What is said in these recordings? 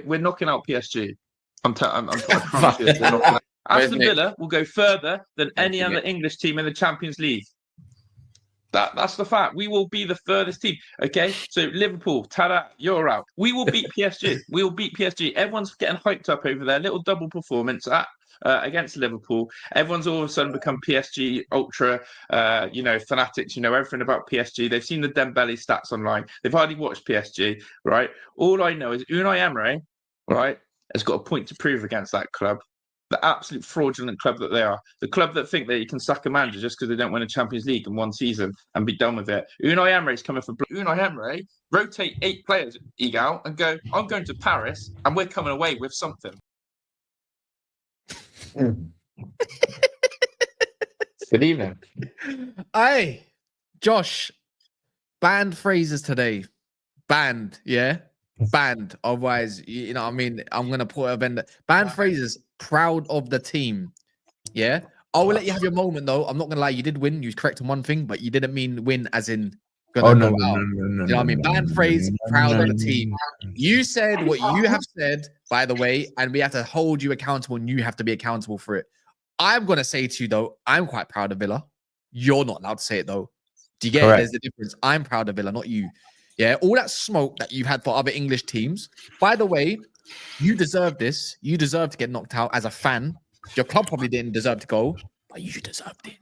We're knocking out PSG. I promise you, we're knocking out. Aston Villa will go further than any other English team in the Champions League. That's the fact. We will be the furthest team. Okay, so Liverpool, tada, you're out. We will beat PSG. We will beat PSG. Everyone's getting hyped up over their little double performance against Liverpool. Everyone's all of a sudden become PSG ultra, fanatics. You know everything about PSG. They've seen the Dembele stats online. They've hardly watched PSG, right? All I know is Unai Emery, right, has got a point to prove against that club. The absolute fraudulent club that they are. The club that think that you can sack a manager just because they don't win a Champions League in one season and be done with it. Unai Emery's coming for Unai Emery. Rotate 8 players, Egal, and go, I'm going to Paris and we're coming away with something. Good evening. Hey, Josh, banned phrases today. Banned, yeah? Banned. Otherwise, you know what I mean? I'm going to put a vendor. Banned phrases. Proud of the team. Yeah. I will let you have your moment though. I'm not gonna lie, you did win. You was correct on one thing, but you didn't mean win as in gonna go out. You know what I mean? Banned phrase, proud of the team. You said what you have said, by the way, and we have to hold you accountable and you have to be accountable for it. I'm gonna say to you though, I'm quite proud of Villa. You're not allowed to say it though. Do you get it? There's the difference. I'm proud of Villa, not you. Yeah, all that smoke that you've had for other English teams. By the way, you deserve this. You deserve to get knocked out as a fan. Your club probably didn't deserve to go, but you deserved it.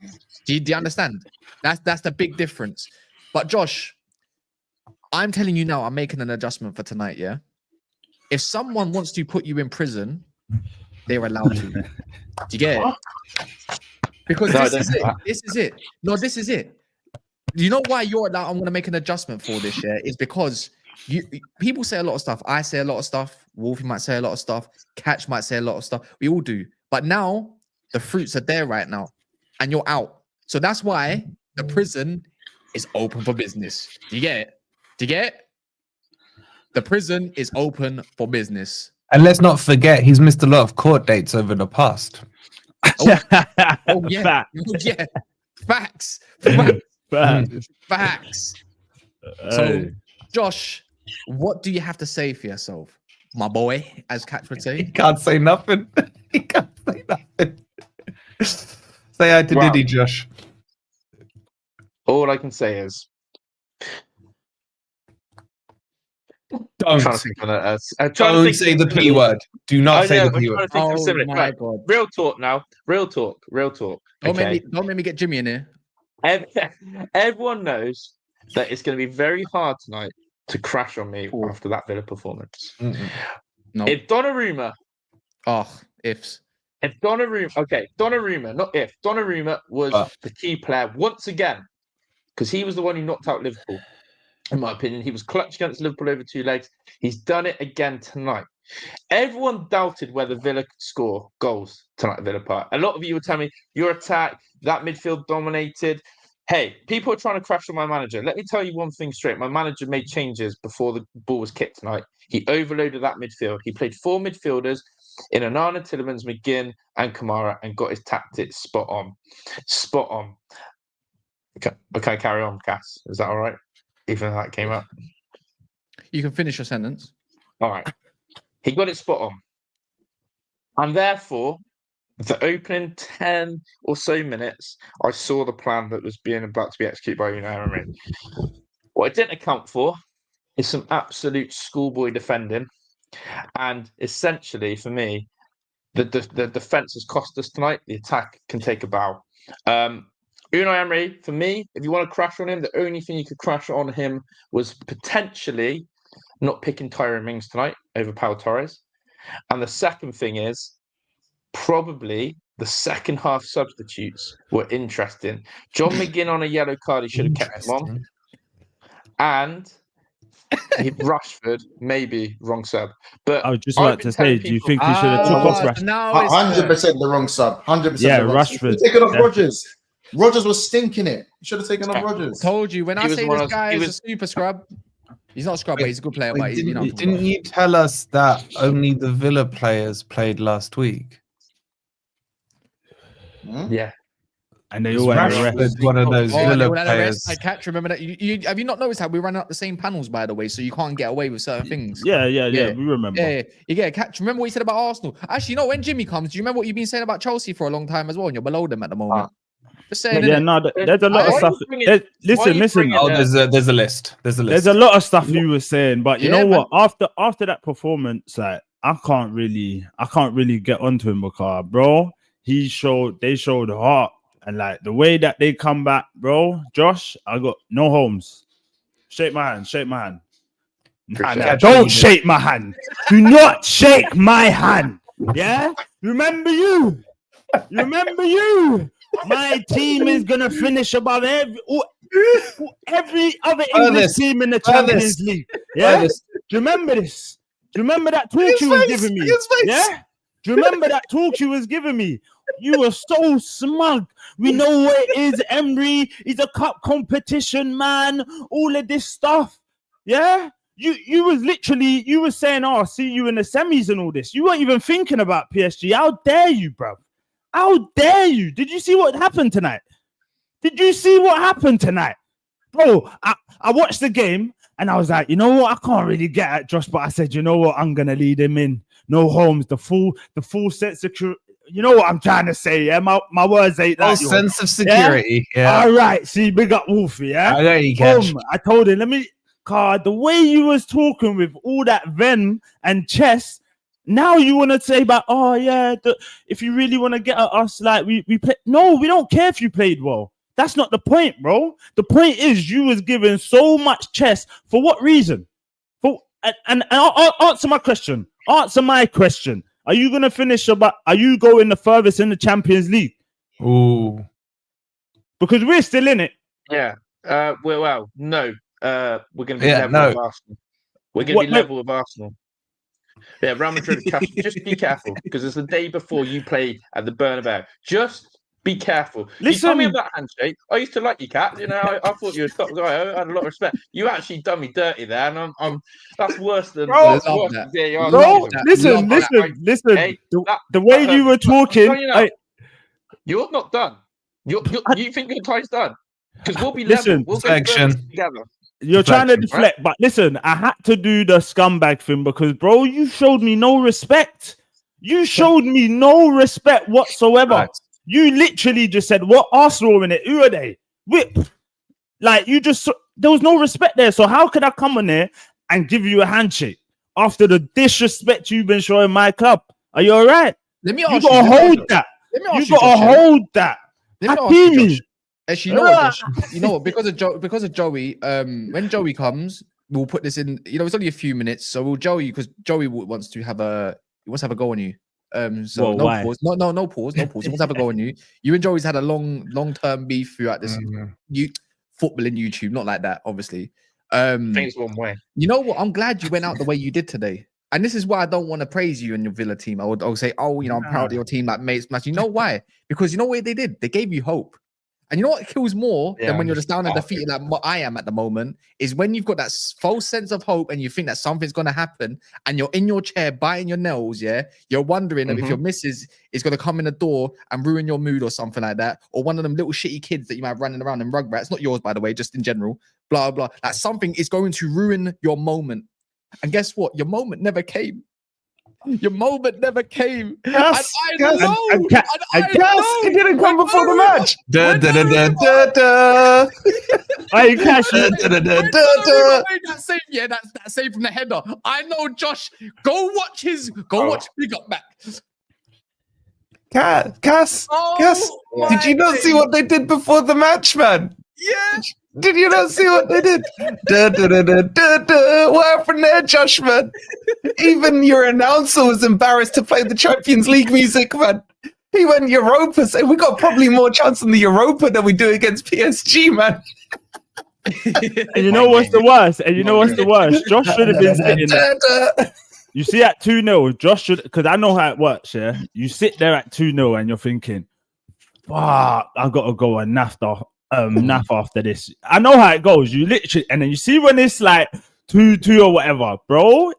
Do you understand? That's the big difference. But Josh, I'm telling you now, I'm making an adjustment for tonight, yeah? If someone wants to put you in prison, they're allowed to. Do you get it? Because this is it. This is it. No, this is it. You know why you're allowed? I'm going to make an adjustment for this, yeah? Is because people say a lot of stuff. I say a lot of stuff. Wolfie might say a lot of stuff. Catch might say a lot of stuff. We all do. But now the fruits are there right now and you're out. So that's why the prison is open for business. Do you get it? Do you get it? The prison is open for business. And let's not forget, he's missed a lot of court dates over the past. Oh yeah. Oh, yeah. Facts. Facts. So, Josh, what do you have to say for yourself, my boy, as Catch would say? He can't say nothing. He can't say nothing. Say hi to Diddy, Josh. All I can say is, don't say the P word. Do not say the P word. Oh my God. Real talk now. Real talk. Don't make me get Jimmy in here. Everyone knows that it's going to be very hard tonight to crash on me after that Villa performance. No. If Donnarumma... If Donnarumma, not if. Donnarumma was the key player once again because he was the one who knocked out Liverpool. In my opinion, he was clutch against Liverpool over 2 legs. He's done it again tonight. Everyone doubted whether Villa could score goals tonight at Villa Park. A lot of you were telling me, your attack, that midfield dominated. Hey, people are trying to crash on my manager. Let me tell you one thing straight. My manager made changes before the ball was kicked tonight. He overloaded that midfield. He played 4 midfielders in Onana, Tielemans, McGinn, and Kamara and got his tactics spot on. Spot on. Okay, carry on, Cass. Is that all right? Even though that came up. You can finish your sentence. All right. He got it spot on. And therefore, the opening 10 or so minutes, I saw the plan that was about to be executed by Unai Emery. What I didn't account for is some absolute schoolboy defending. And essentially, for me, the defence has cost us tonight. The attack can take a bow. Unai Emery, for me, if you want to crash on him, the only thing you could crash on him was potentially not picking Tyrone Mings tonight over Pau Torres. And the second thing is probably the second half substitutes were interesting. John McGinn on a yellow card, he should have kept him on. And Rashford, maybe wrong sub. But I would just like to say, do you think he should have took off Rashford? 100% the wrong sub. 100%. Yeah, Rashford. Taking off Rodgers. Rodgers was stinking it. You should have taken off Rodgers. Told you when I say this guy is a super scrub. He's not a scrub, but he's a good player. But didn't you tell us that only the Villa players played last week? Yeah. And they all had arrested one of those Villa players. I catch. Remember that? Have you not noticed how we run out the same panels, by the way? So you can't get away with certain things. Yeah. We remember. Yeah, you get a catch. Remember what you said about Arsenal? Actually, when Jimmy comes, do you remember what you've been saying about Chelsea for a long time as well? And you're below them at the moment. Just saying. There's a lot of stuff. Listen. Oh, there's a list. There's a lot of stuff you were saying, but you know what? After that performance, like I can't really get onto him because, bro, they showed heart. And like the way that they come back, bro, Josh, I got no Holmes. Shake my hand. Nah, don't shake my hand. Do not shake my hand. Yeah? Remember you. My team is gonna finish above every other English team in the Champions League. Yeah? Do you remember this? Do you remember that talk you was giving me? Yeah? Do you remember that talk you was giving me? You were so smug. We know what it is, Emery. He's a cup competition, man. All of this stuff. Yeah? You were saying, I'll see you in the semis and all this. You weren't even thinking about PSG. How dare you, bro? How dare you? Did you see what happened tonight? Bro, I watched the game and I was like, you know what? I can't really get at Josh, but I said, you know what? I'm going to lead him in. No Holmes, the full sense of security. You know what I'm trying to say, yeah? My words ain't that. Sense of security, yeah. All right, see, big up Wolfie, yeah? I know you can. I told him, the way you was talking with all that venom and chest, now you want to say about, if you really want to get at us, like, we play. No, we don't care if you played well. That's not the point, bro. The point is you was given so much chest. For what reason? And I'll answer my question. Are you going to finish are you going the furthest in the Champions League? Ooh. Because we're still in it. Yeah. No. We're going to be level with Arsenal. We're going to be level with Arsenal. Yeah, Real Madrid. Just be careful because it's the day before you play at the Bernabeu. Just be careful. Listen, you told me about handshake. I used to like you, Kat. You know, I thought you were a top guy. I had a lot of respect. You actually done me dirty there, and I'm that's worse than. Bro, listen. Hey, the way you were talking, you're not done. You think your time's done? Because we'll be level. We'll go together. You're trying to deflect, right? But listen, I had to do the scumbag thing because, bro, you showed me no respect. You showed me no respect whatsoever. Right. You literally just said, what Arsenal in it? Who are they? Whip. Like, there was no respect there. So how could I come in there and give you a handshake after the disrespect you've been showing my club? Are you all right? Let me ask you. Gotta hold that. You gotta hold that. Actually, you know what? Because of Joey, when Joey comes, we'll put this in. You know, it's only a few minutes, so we'll because Joey wants to have a go on you. So no pause. No pause. He wants to have a go on you. You and Joey's had a long-term beef throughout this football in YouTube. Not like that, obviously. Things one way. You know what? I'm glad you went out the way you did today. And this is why I don't want to praise you and your Villa team. I'll say, I'm proud of your team, like mates. You know why? Because you know what they did? They gave you hope. And you know what kills more than when you're just down and defeated, like what I am at the moment, is when you've got that false sense of hope and you think that something's going to happen and you're in your chair biting your nails, you're wondering if your missus is going to come in the door and ruin your mood or something like that, or one of them little shitty kids that you might have running around in Rugrats, not yours, by the way, just in general, blah, blah. Like something is going to ruin your moment. And guess what? Your moment never came. Your moment never came. Yes, it didn't come before the match. Hey, Cash. That save from the header. I know, Josh. Go watch Big Up Back. Cass, did you not see what they did before the match, man? Yeah. Did you not see what they did? What happened there, Josh, man? Even your announcer was embarrassed to play the Champions League music, man. He went Europa, so we got probably more chance in the Europa than we do against PSG, man. And you know what's the worst? Josh should have been sitting there. You see at 2-0, Josh should, because I know how it works, yeah? You sit there at 2-0 and you're thinking, fuck, I gotta go and naff after this. I know how it goes. You literally, and then you see when it's like 2-2 or whatever, bro.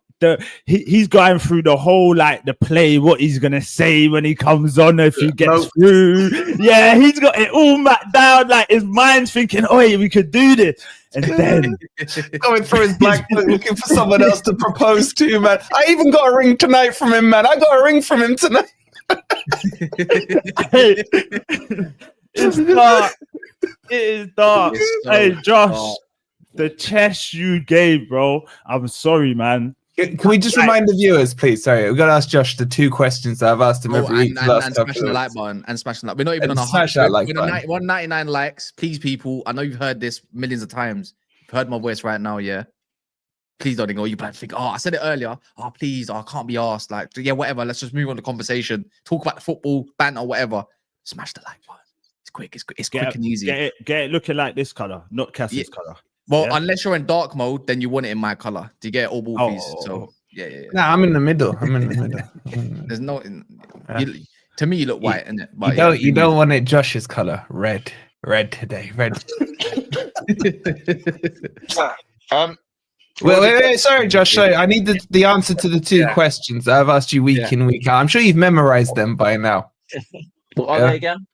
He's going through the whole like the play, what he's gonna say when he comes on if he gets through. Yeah, he's got it all mapped down. Like his mind's thinking, "Oh, we could do this," and then going through his black book looking for someone else to propose to, man. I even got a ring tonight from him, man. I got a ring from him tonight. It's dark. It is dark. It's so Hey, Josh, dark. the chess you gave, bro. I'm sorry, man. Can we just remind the viewers, please? Sorry, we've got to ask Josh the 2 questions that I've asked him every week. And smashing the like button and smashing that. We're not even on 199 likes. Please, people. I know you've heard this millions of times. You've heard my voice right now, yeah. Please don't ignore you. But think, I said it earlier. Oh, please, I can't be asked. Like, yeah, whatever. Let's just move on to conversation. Talk about the football, banter, whatever. Smash the like button. It's quick. It's quick and easy. Get it looking like this color, not Cass's color. Well, unless you're in dark mode, then you want it in my color. Do you get it all ball piece? So yeah. Nah, I'm in the middle. There's no. To me, you look white, innit? But you don't want it Josh's color. Red today. Red. Wait. Sorry, Josh. I need the answer to the 2 questions that I've asked you week in, week out. I'm sure you've memorized them by now. What are they again?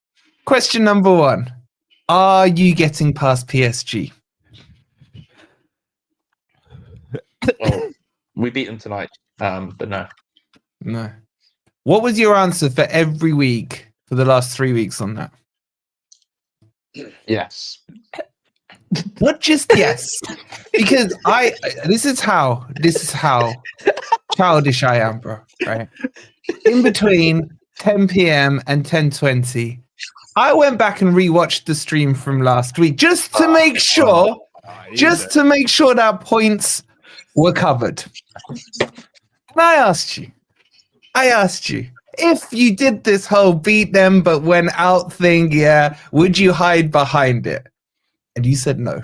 Question number 1. Are you getting past PSG? Oh, we beat them tonight, but no. No. What was your answer for every week for the last 3 weeks on that? Yes. What just yes? Because this is how childish I am, bro. Right? In between 10 p.m. and 10:20, I went back and rewatched the stream from last week just to make sure that points were covered. And I asked you, if you did this whole beat them but went out thing, would you hide behind it? And you said no.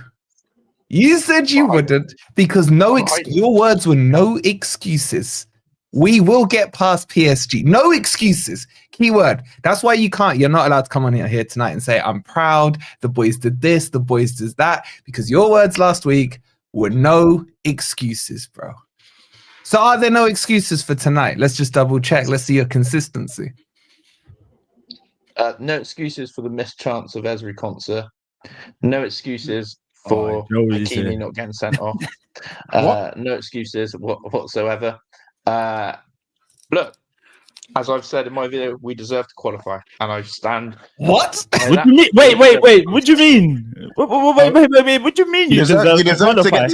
You said you wouldn't because your words were no excuses. We will get past PSG. No excuses. Keyword. That's why you're not allowed to come on here tonight and say, I'm proud, the boys did this, the boys did that, because your words last week were no excuses, bro. So are there no excuses for tonight? Let's just double check. Let's see your consistency. No excuses for the missed chance of Esri concert. No excuses for Hakimi not getting sent off. No excuses whatsoever. Look, as I've said in my video, we deserve to qualify, and I stand. What? What do you mean? Wait. What do you mean? Wait. What do you mean? You deserve to get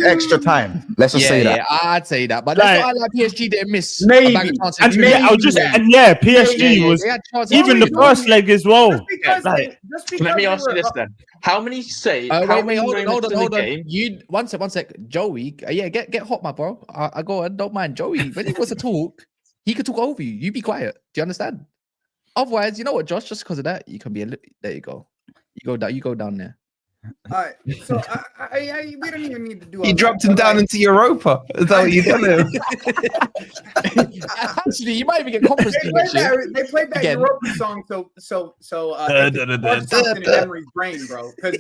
extra time. Let's just say that. Yeah, I'd say that. But that's why PSG didn't miss. Maybe. PSG was even the first leg as well. Let me ask you this then: how many hold on. You one sec, Joey. Get hot, my bro. I go on. Don't mind Joey. When he wants to talk, he could talk over you. You be quiet. Do you understand? Otherwise, you know what, Josh? Just because of that, you can be there. You go. You go down there. All right. So we don't even need to do. You dropped him down into Europa. Is that what you done? Actually, you might even get conference. They played that Europa song. So something in Emery's brain, bro. Because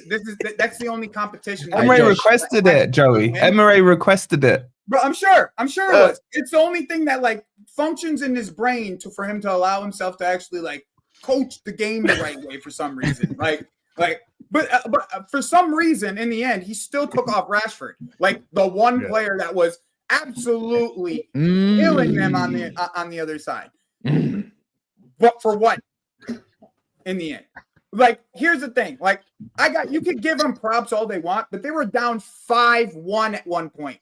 that's the only competition. Emery requested it, Joey. Emery requested it. Bro, I'm sure it was. It's the only thing that like functions in his brain for him to allow himself to actually like coach the game the right way for some reason. But for some reason, in the end, he still took off Rashford, like the one player that was absolutely killing them on the other side. But for what? In the end, like here's the thing: like you could give them props all they want, but they were down 5-1 at one point.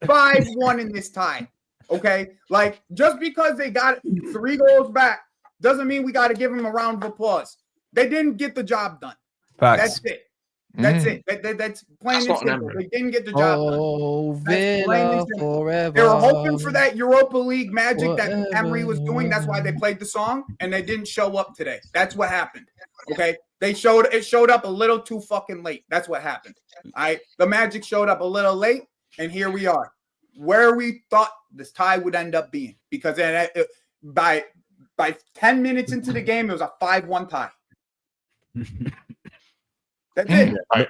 5-1 in this tie. Okay, like just because they got 3 goals back doesn't mean we got to give them a round of applause. They didn't get the job done. Facts. That's it. That's plain and simple. They didn't get the job done. That's plain and simple. Forever. They were hoping for that Europa League magic that Emery was doing. That's why they played the song, and they didn't show up today. That's what happened. Okay, it showed up a little too fucking late. That's what happened. The magic showed up a little late, and here we are, where we thought this tie would end up being. Because by 10 minutes into the game, it was a 5-1 tie. That's it. Right.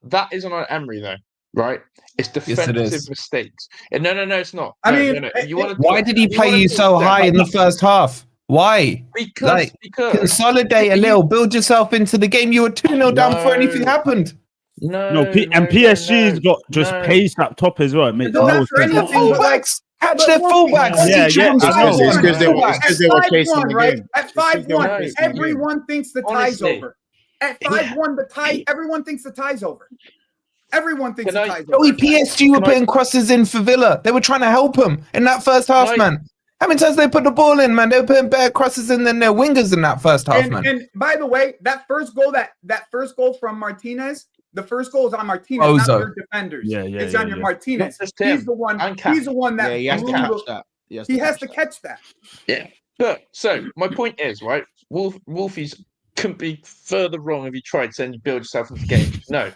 That isn't on Emery though, right? It's defensive mistakes. And no, it's not. I No, mean, You want Why did he play you so high in the first half? Why? Because Consolidate a little, build yourself into the game. You were 2-0 down before anything happened. PSG's got just pace up top as well. It makes Not no for sense. anything, but like, Catch their fullbacks. Yeah, Each of them It's because they were chasing 5-1, the right? game. At 5-1, chasing the everyone thinks the tie's Honestly. over. At 5-1, the tie. Everyone thinks the tie's over. Everyone thinks the tie's Joey, over. PSG were putting crosses in for Villa. They were trying to help him in that first half, man. How many times they put the ball in, man? They were putting better crosses in than their wingers in that first half, man. And by the way, that first goal from Martinez, the first goal is on Martinez, not your defenders. It's on your Martinez. He's the one. He's the one that he has to catch that. He has to catch that. Yeah. But so my point is, right, Wolfies couldn't be further wrong if you tried saying you build yourself into the game. No.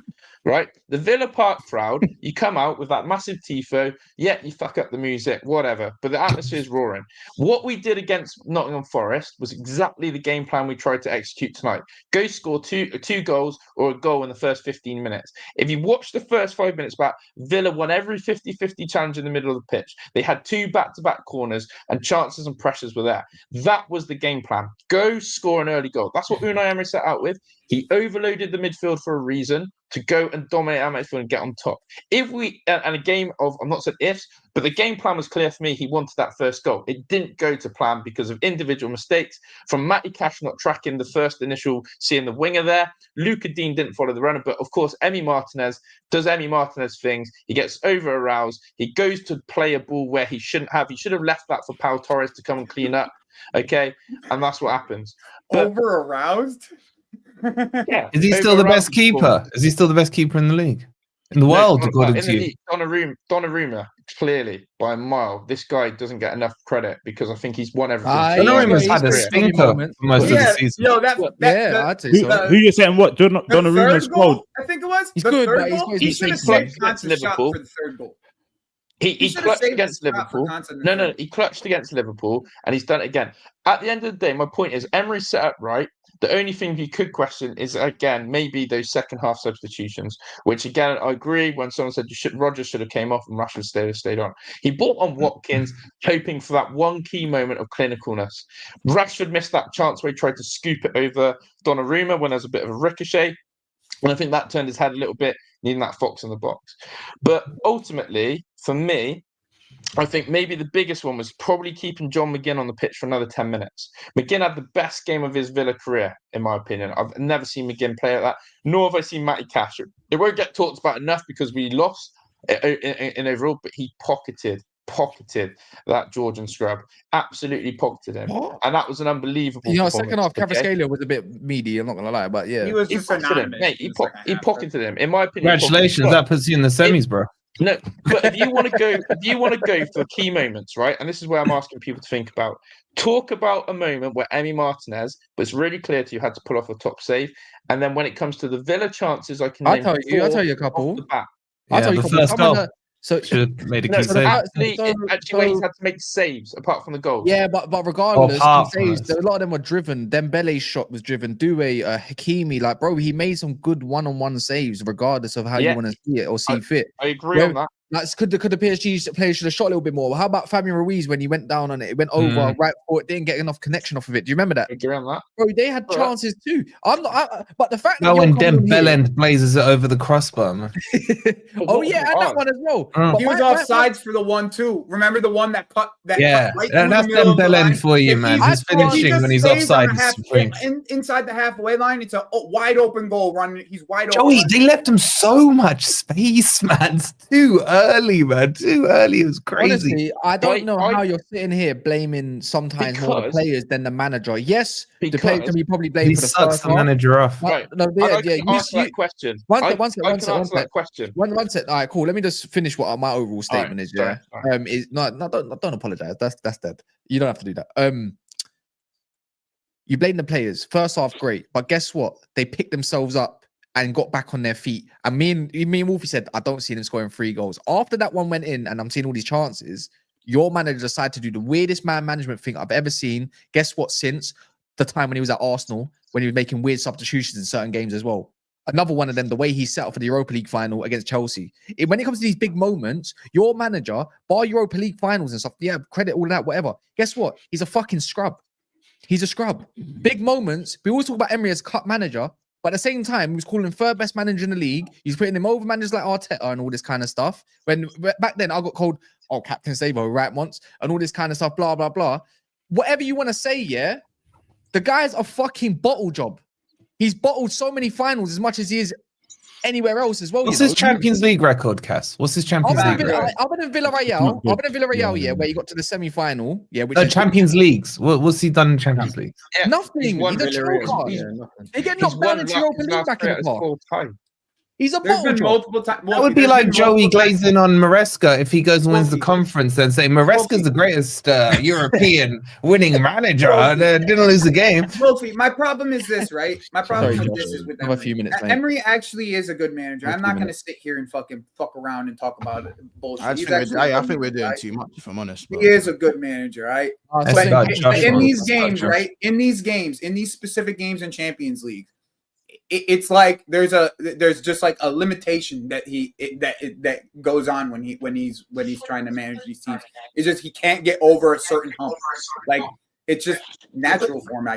Right? The Villa Park crowd, you come out with that massive tifo, you fuck up the music, whatever, but the atmosphere is roaring. What we did against Nottingham Forest was exactly the game plan we tried to execute tonight. Go score two goals or a goal in the first 15 minutes. If you watch the first 5 minutes back, Villa won every 50-50 challenge in the middle of the pitch. They had 2 back-to-back corners and chances and pressures were there. That was the game plan. Go score an early goal. That's what Unai Emery set out with. He overloaded the midfield for a reason, to go and dominate our midfield and get on top. If we and a game of, I'm not saying ifs, but the game plan was clear for me. He wanted that first goal. It didn't go to plan because of individual mistakes from Matty Cash not tracking the first initial, seeing the winger there. Luca Dean didn't follow the runner, but of course Emi Martinez does Emi Martinez things. He gets over aroused. He goes to play a ball where he shouldn't have. He should have left that for Pau Torres to come and clean up. Okay, and that's what happens. But, over aroused. Yeah. Is he still the best keeper? Is he still the best keeper in the league? In the world, according to you? Donnarumma, clearly, by a mile. This guy doesn't get enough credit because I think he's won everything. Donnarumma's had a stinker for most of the season. I'd say so. Who you saying what? Donnarumma's goal? I think it was. He's the good, third but goal, he should have clutched saved Conte's shot for the third goal. He clutched against Liverpool. No, he clutched against Liverpool, and he's done it again. At the end of the day, my point is Emery set up right. The only thing you could question is, again, maybe those second half substitutions, which, again, I agree when someone said Rodgers should have came off and Rashford stayed on. He brought on Watkins, hoping for that one key moment of clinicalness. Rashford missed that chance where he tried to scoop it over Donnarumma when there's a bit of a ricochet. And I think that turned his head a little bit, needing that fox in the box. But ultimately, for me, I think maybe the biggest one was probably keeping John McGinn on the pitch for another 10 minutes. McGinn had the best game of his Villa career, in my opinion. I've never seen McGinn play like that, nor have I seen Matty Cash. It won't get talked about enough because we lost in overall, but he pocketed that Georgian scrub. Absolutely pocketed him. What? And that was an unbelievable second half, Cavaschellia was a bit meaty, I'm not going to lie, but yeah. He was just anonymous. Mate, he pocketed him. In my opinion, congratulations, that puts you in the semis, bro. No, but if you want to go for key moments, right? And this is where I'm asking people to think about. Talk about a moment where Emi Martinez was really clear to you had to pull off a top save, and then when it comes to the Villa chances, I'll tell you a couple. I'll tell you the first goal. So should have made a key save. Actually, where he's had to make saves apart from the goals. Yeah, but regardless, saves, a lot of them were driven. Dembele's shot was driven. Doué, Hakimi, like bro, he made some good one-on-one saves, regardless of how you want to see it or see fit. I agree on that. Like, could the PSG players should have shot a little bit more? How about Fabian Ruiz when he went down on it? It went over right foot, didn't get enough connection off of it. Do you remember that? I agree on that. Bro, they had chances too. But the fact that when Dembele blazes it over the crossbar, man. Oh yeah, and that one as well. He was offsides for the 1-2. Remember the one that cut that? Yeah, cut right that's Dembele for you, man. He's finishing when he's offside. Inside the halfway line, it's a wide open goal run. He's wide open. Joey, they left him so much space, man. It's too early, man. Too early. It was crazy. Honestly, I don't know how you're sitting here blaming sometimes more the players than the manager. Yes, the players can be probably blamed for the sucks the manager off. Right. No, answer that question. One sec. Question. One sec. All right, cool. Let me just finish what my overall statement is. Yeah. Is don't apologize. That's dead. You don't have to do that. You blame the players. First half, great, but guess what? They picked themselves up and got back on their feet. And me and Wolfie said, I don't see them scoring 3 goals. After that one went in and I'm seeing all these chances, your manager decided to do the weirdest man management thing I've ever seen. Guess what? Since the time when he was at Arsenal, when he was making weird substitutions in certain games as well. Another one of them, the way he set up for the Europa League final against Chelsea. When it comes to these big moments, your manager, bar Europa League finals and stuff, yeah, credit all that, whatever. Guess what? He's a fucking scrub. He's a scrub. Big moments. We always talk about Emery as cut manager, but at the same time, he was calling him third best manager in the league. He's putting him over managers like Arteta and all this kind of stuff. When back then, I got called, oh, Captain Savo, right once, and all this kind of stuff, blah, blah, blah. Whatever you want to say, yeah, the guy's a fucking bottle job. He's bottled so many finals as much as he is anywhere else as well. What's his Champions League record, Cass? What's his Champions League record? Other than Villarreal, yeah, where he got to the semi-final, yeah. Which Champions Leagues. What's he done in Champions League? Yeah, nothing. He's a choker. They get knocked down into Europa League back in the park. He's a bottle job. Multiple times. That would be like Joey glazing on Maresca if he goes and wins the conference and say Maresca's the greatest European winning manager and didn't lose the game. Wolfie, my problem is this, right? My problem with this is with Emery. A few minutes, Emery actually is a good manager. I'm not going to sit here and fucking fuck around and talk about it. Bullshit. I think we're doing too much, if I'm honest. Bro. He is a good manager, right? But in these games, right? In these games, in these specific games in Champions League, it's like there's just like a limitation that that goes on when he's trying to manage these teams. It's just he can't get over a certain hump. Like it's just natural for him.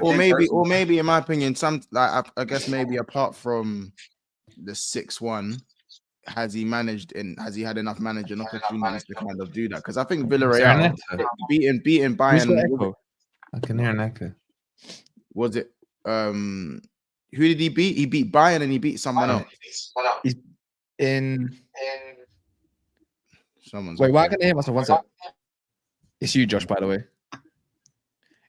Or maybe in my opinion, I guess maybe apart from the 6-1, has he had enough managing opportunities to kind of do that? Because I think Villarreal beating Bayern. I can hear an echo. Was it who did he beat? He beat Bayern and he beat someone else. He's in. Someone's Wait, why can I hear myself? One sec. It's you, Josh, by the way.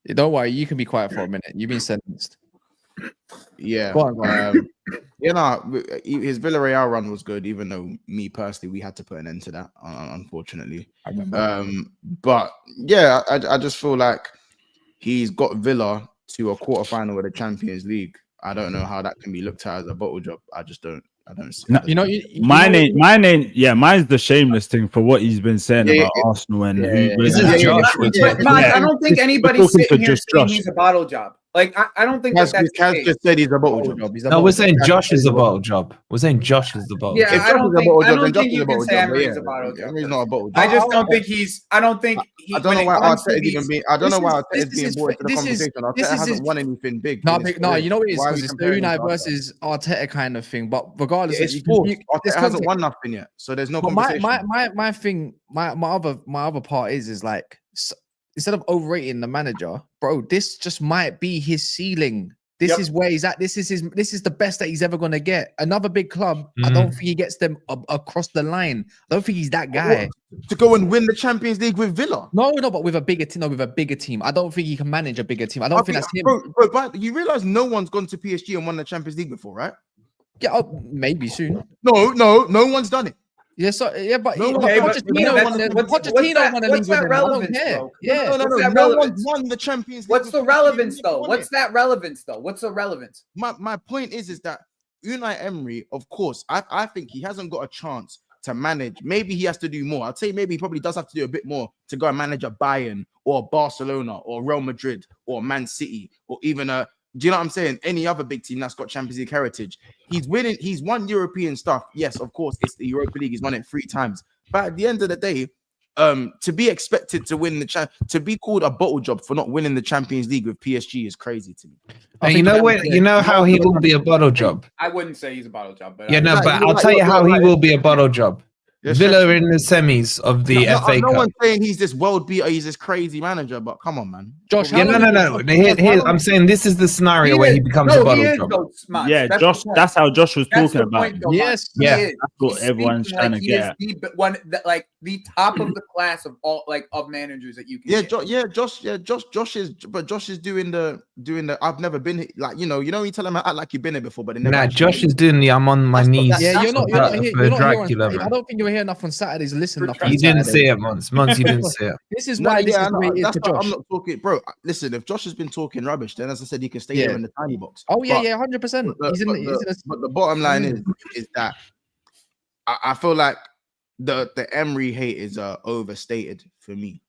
Don't worry, you can be quiet for a minute. You've been sentenced. Yeah. Go on. His Villarreal run was good, even though me personally, we had to put an end to that, unfortunately. I remember. But yeah, I just feel like he's got Villa to a quarterfinal of the Champions League. I don't know how that can be looked at as a bottle job. I don't see it. Mine's the shameless thing for what he's been saying about Arsenal and I don't think anybody's sitting here saying he's a bottle job. Like I don't think Kaz just said he's a bottle job. No, we're saying Josh is a bottle job. We're saying Josh is the bottle. Yeah, job. I don't think you can say Emery's a bottle job. He's not a bottle job. I just don't think he's. I don't think. I don't know why Arteta is even being. I don't know why Arteta is being brought into the conversation. Arteta hasn't won anything big. No, you know what it is? Because it's the Unai versus Arteta kind of thing. But regardless, it's sports. Arteta hasn't won nothing yet, so there's no conversation. My thing, my other part is like. Instead of overrating the manager, bro, this just might be his ceiling. This is where he's at. This is the best that he's ever gonna get. Another big club. I don't think he gets them across the line. I don't think he's that guy to go and win the Champions League with Villa. No, but with a bigger team. No, with a bigger team. I don't think he can manage a bigger team. I don't think that's him. Bro, but you realize no one's gone to PSG and won the Champions League before, right? Yeah, maybe soon. No one's done it. Yeah, so but Pochettino won a league with him. I don't care. Yeah, no one's won the Champions League. What's the relevance though? What's that relevance though? What's the relevance? My point is that Unai Emery, of course, I think he hasn't got a chance to manage. Maybe he has to do more. I'd say maybe he probably does have to do a bit more to go and manage a Bayern or Barcelona or Real Madrid or Man City or even a. Do you know what I'm saying? Any other big team that's got Champions League heritage. He's winning. He's won European stuff. Yes, of course, it's the Europa League. He's won it 3 times. But at the end of the day, to be expected to win to be called a bottle job for not winning the Champions League with PSG is crazy to me. And you know how he will be a bottle job. I wouldn't say he's a bottle job, but I'll tell you how he will be a bottle job. Villa in the semis of the FA Cup. No one's saying he's this world beater, he's this crazy manager, but come on, man. Josh, no. Here, I'm saying this is the scenario where he becomes a bottle job. Yeah, Josh, that's how Josh was talking about. Yes, that's what everyone's trying to get. The top of the class of all of managers that you can. Josh is doing the. I've never been you tell him I act like you've been here before, but Josh is doing the I'm on my knees. Yeah, you're not here. I don't think you were here enough on Saturdays. Listen enough. You didn't see it once. You didn't see it. This is why this is the way it is to Josh. I'm not talking, bro. Listen, if Josh has been talking rubbish, then as I said, he can stay here in the tiny box. Oh yeah, 100%. But the bottom line is that I feel like the Emery hate is overstated for me.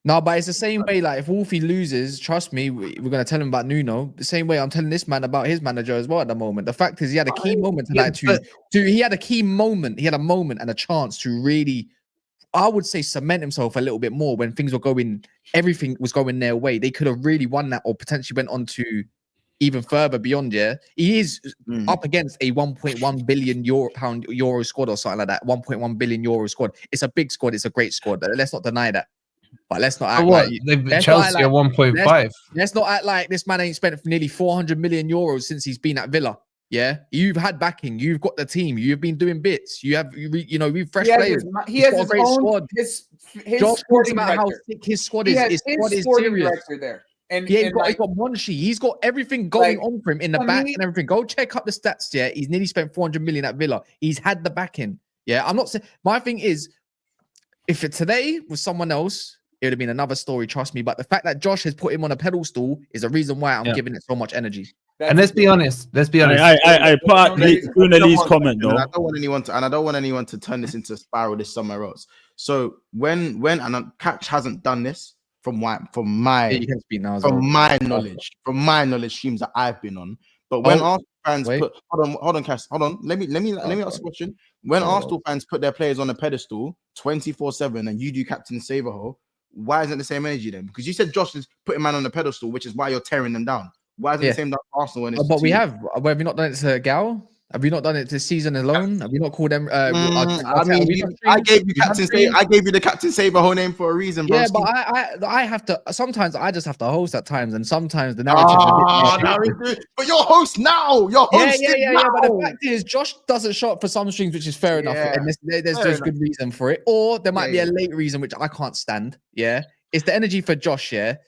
No, but it's the same way. Like if Wolfie loses, trust me, we're gonna tell him about Nuno. The same way I'm telling this man about his manager as well at the moment. The fact is, he had a key moment tonight. He had a key moment. He had a moment and a chance to really, I would say, cement himself a little bit more when things were going. Everything was going their way. They could have really won that, or potentially went on to even further beyond. Yeah, he is up against a 1.1 billion euro squad or something like that. 1.1 billion euro squad. It's a big squad. It's a great squad. Let's not deny that. But let's not act like Chelsea are 1.5. Let's not act like this man ain't spent nearly 400 million euros since he's been at Villa. Yeah, you've had backing. You've got the team. You've been doing bits. We've fresh players. He has his great squad. His Josh talks about how thick his squad is. His squad is serious. There. And he's got Monchi. He's got everything going on for him in the back and everything. Go check up the stats. Yeah, he's nearly spent 400 million at Villa. He's had the backing. Yeah, I'm not saying. My thing is, if it today was someone else, it would have been another story, trust me. But the fact that Josh has put him on a pedestal is the reason why I'm giving it so much energy. And let's be honest. I put out Unali's comment though. I don't want anyone to turn this into a spiral this somewhere else. So when Catch hasn't done this from my knowledge streams that I've been on. But when Arsenal fans hold on, Cass, hold on. Let me ask a question. When Arsenal fans put their players on a pedestal 24/7 and you do Captain Save a Hole, why isn't it the same energy then? Because you said Josh is putting man on a pedestal, which is why you're tearing them down. Why isn't it the same to Arsenal? When it's but we have. Have you not done it to Gal? Have you not done it this season alone? Have you not called them? I gave you Captain Save. I gave you the Captain Save a Whole name for a reason, bro. Yeah, but I have to. Sometimes I just have to host at times, and sometimes the narrative. But you're host now. You're host. Yeah. But the fact is, Josh doesn't show up for some streams, which is fair enough, and there's good reason for it, or there might be a late reason which I can't stand. Yeah, it's the energy for Josh. Yeah,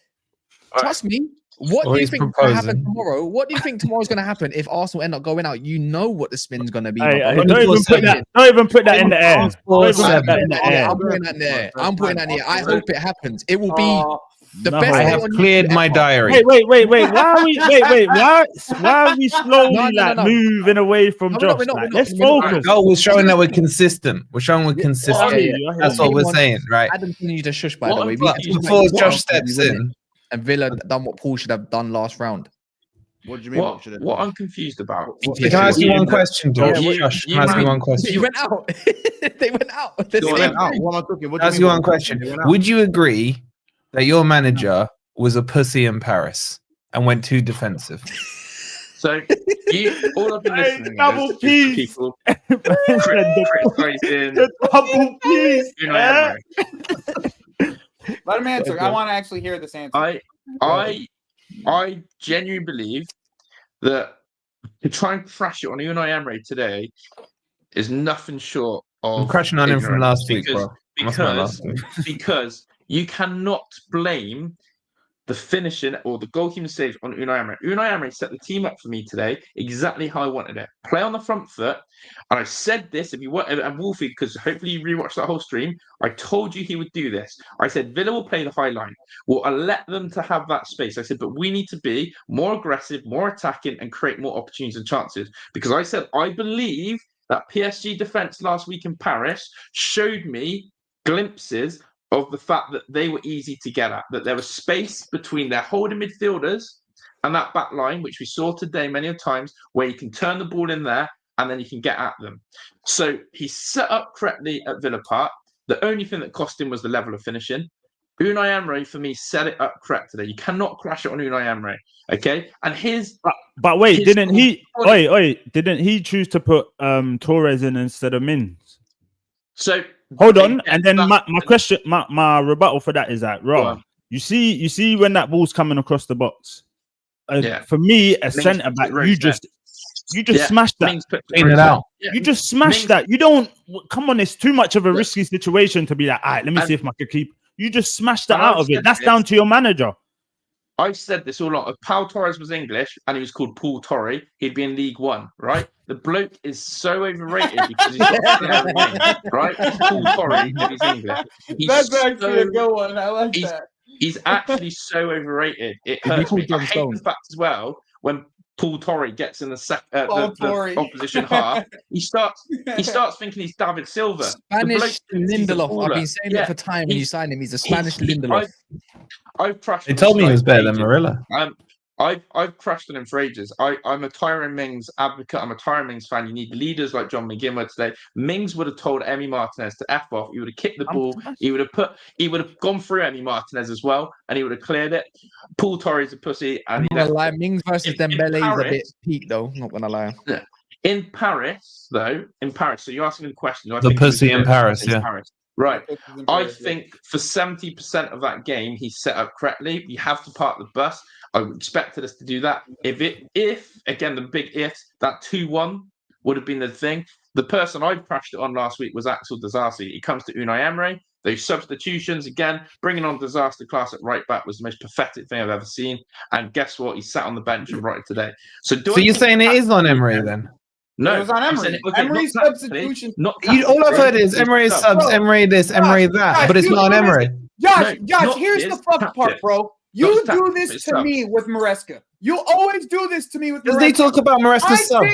trust me. What do you think is going to happen tomorrow? What do you think tomorrow's going to happen if Arsenal end up going out? You know what the spin's going to be. Don't even put that in the air. I'm putting that in the air. I hope it happens. It will be the best. I have cleared my diary. Wait. Why are we slowly moving away from Josh? Let's focus. No, we're showing that we're consistent. That's what we're saying, right? I didn't need to shush, by the way. Before Josh steps in. And Villa done what Paul should have done last round. What do you mean? What I'm confused about? Can I ask you one question, Josh? Can I ask you one question? You went out. They went out. What am I talking? Can I ask you one question? Would you agree that your manager was a pussy in Paris and went too defensive? So all I've been listening double to people criticizing double piece. Let him answer. I want to actually hear this answer. I genuinely believe that to try and crash it on Unai Emery today is nothing short of. I'm crashing on him from last week, bro. Because you cannot blame the finishing or the goalkeeping stage on Unai Emery. Unai Emery set the team up for me today exactly how I wanted it. Play on the front foot. And I said this, if you want, and Wolfie, because hopefully you rewatched that whole stream, I told you he would do this. I said, Villa will play the high line. We'll let them to have that space. I said, but we need to be more aggressive, more attacking, and create more opportunities and chances. Because I said, I believe that PSG defense last week in Paris showed me glimpses of the fact that they were easy to get at, that there was space between their holding midfielders and that back line, which we saw today many times, where you can turn the ball in there and then you can get at them. So he set up correctly at Villa Park. The only thing that cost him was the level of finishing. Unai Emery, for me, set it up correct today. You cannot crash it on Unai Emery, okay? And But wait, didn't he choose to put Torres in instead of Mins? So hold on, and then my question, my rebuttal for that is that, you see when that ball's coming across the box. For me, a centre back, you just smashed that. Clean it out. You just smashed that. You don't come on. It's too much of a risky situation to be like, all right, let me see if I can keep. You just smashed that out of it. That's down to your manager. I said this all along. If Paul Torres was English and he was called Paul Torre, he'd be in League One, right? The bloke is so overrated because he's not right? He's Paul Torre if he's English. That's actually a good one. I like that. He's actually so overrated. It hurts me. I hate the fact as well when Paul Torre gets in the opposition half, he starts thinking he's David Silva. Spanish Lindelof. I've been saying it for time when you sign him. He's a Spanish Lindelof. I've crushed. They told me he was better than Marilla. I've crushed on him for ages. I'm a Tyrone Mings advocate. I'm a Tyrone Mings fan. You need leaders like John McGinn were today. Mings would have told Emi Martinez to F off. He would have kicked the ball. He would have gone through Emi Martinez as well, and he would have cleared it. Paul Torre's a pussy. And I'm not gonna lie, Mings versus Dembele is a bit peak though. Not gonna lie. In Paris, though, so you're asking the question. The pussy in Paris, yeah. Paris. Right. I think for 70% of that game, he set up correctly. You have to park the bus. I expected us to do that. If again, the big ifs, that 2-1 would have been the thing. The person I crashed it on last week was Axel Disasi. He comes to Unai Emery. Those substitutions, again, bringing on disaster class at right back was the most pathetic thing I've ever seen. And guess what? He sat on the bench and wrote it today. So you're saying it is on Emery then? No, it was on Emery. Emery's substitution. All I've heard is Emery subs, Emery this, Emery that, but it's not on Emery. Josh, here's the fuck part, bro. You do this to me with Maresca. You always do this to me with Maresca. Does they talk about Maresca's subs?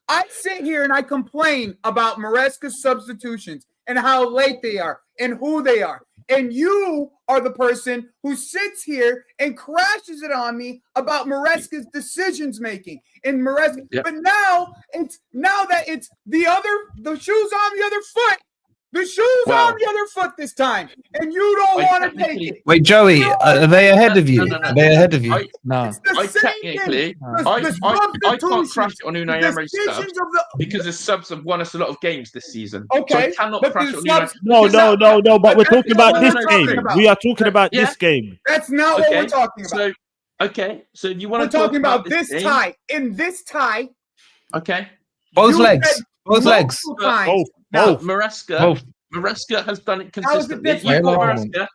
I sit here and I complain about Maresca's substitutions and how late they are and who they are. And you are the person who sits here and crashes it on me about Maresca's decisions making. And Maresca, but now that it's the shoe's on the other foot. The shoe's on the other foot this time, and you don't want to take it. Wait, Joey, are they ahead of you? Are they ahead of you? No. It's the same thing. I can't crash it on Unai Emery's subs because the subs have won us a lot of games this season. Okay, so I cannot crash it on Unai. No. But we're talking about this game. We are talking about this game. That's not what we're talking about. So if you want to talk about this tie, in this tie. Okay. Both legs. Both legs. Now, Maresca has done it consistently. You've got Maresca.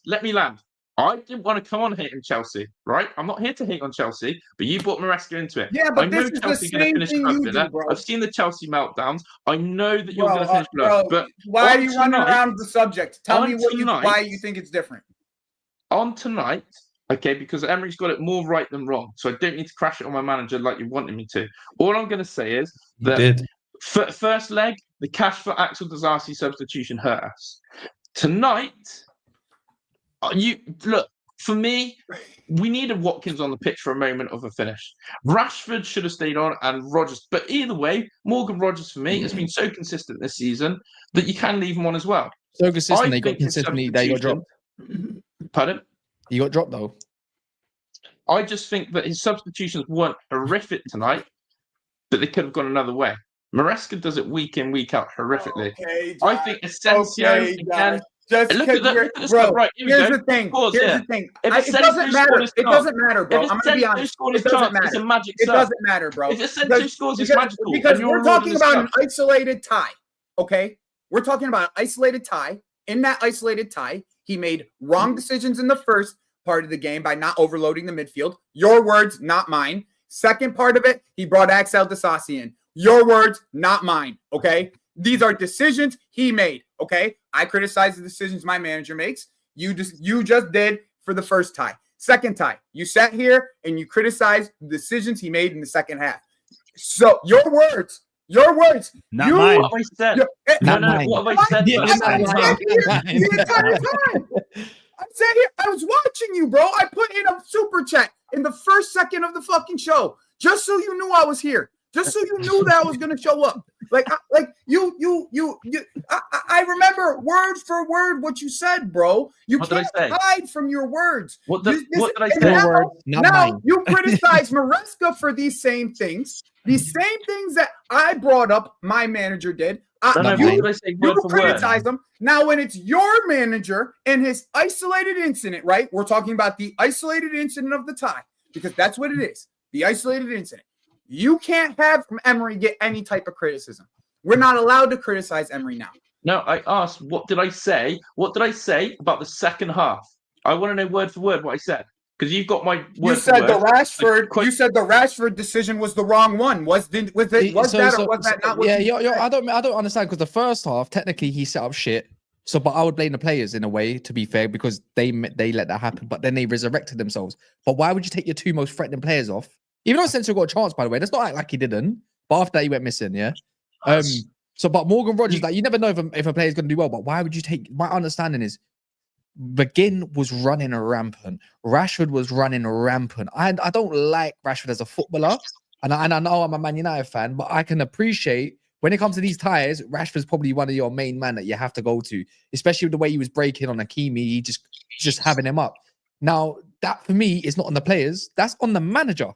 Let me land. I didn't want to come on hating Chelsea, right? I'm not here to hate on Chelsea, but you brought Maresca into it. Yeah, but I know Chelsea going to finish Villa. I've seen the Chelsea meltdowns. I know that you're going to finish Villa. But why are you running around the subject? Tell me why you think it's different. On tonight, okay, because Emery's got it more right than wrong. So I don't need to crash it on my manager like you wanted me to. All I'm going to say is that first leg, the cash for Axel Disasi substitution hurt us. Tonight, for me, we needed Watkins on the pitch for a moment of a finish. Rashford should have stayed on and Rodgers. But either way, Morgan Rodgers for me has been so consistent this season that you can leave him on as well. So consistent, they got consistently, they got dropped. Pardon? You got dropped though. I just think that his substitutions weren't horrific tonight, but they could have gone another way. Maresca does it week in, week out horrifically. Okay, I think Asensio again. Look at this bro. Right, here's the thing. Here's the thing. It doesn't matter. It doesn't matter, bro. I'm gonna be honest. It doesn't matter. It's a magic it doesn't matter, bro. If Asensio scores, it's magical. Because we're talking about an isolated tie. Okay, we're talking about an isolated tie. In that isolated tie, he made wrong decisions in the first part of the game by not overloading the midfield. Your words, not mine. Second part of it, he brought Axel Disasi in. Your words, not mine. Okay, these are decisions he made. Okay, I criticize the decisions my manager makes. You just did for the first tie. Second tie, you sat here and you criticized the decisions he made in the second half. So your words. Not mine. What I said. What I said. The entire time. I sat here. I was watching you, bro. I put in a super chat in the first second of the fucking show, just so you knew I was here. Just so you knew that I was gonna show up. I remember word for word what you said, bro. You can't hide from your words. What did I say? Now you criticize Maresca for these same things. These same things that I brought up, my manager did. You criticize them. Now, when it's your manager and his isolated incident, right? We're talking about the isolated incident of the tie, because that's what it is. The isolated incident. You can't have Emery get any type of criticism. We're not allowed to criticize Emery now. No, I asked, what did I say? What did I say about the second half? I want to know word for word what I said. Because you've got my word. You said the Rashford decision was the wrong one. Was that not? I don't understand, because the first half, technically, he set up shit. So, but I would blame the players in a way, to be fair, because they let that happen. But then they resurrected themselves. But why would you take your two most threatening players off? Even though Asensio got a chance, by the way, let's not act like he didn't. But after that, he went missing. Yeah. So, but Morgan Rogers, like you never know if a player's going to do well. But why would you take? My understanding is, McGinn was running rampant. Rashford was running rampant. I don't like Rashford as a footballer, and I know I'm a Man United fan, but I can appreciate. When it comes to these ties, Rashford's probably one of your main men that you have to go to, especially with the way he was breaking on Hakimi. He just having him up. Now, that for me is not on the players. That's on the manager.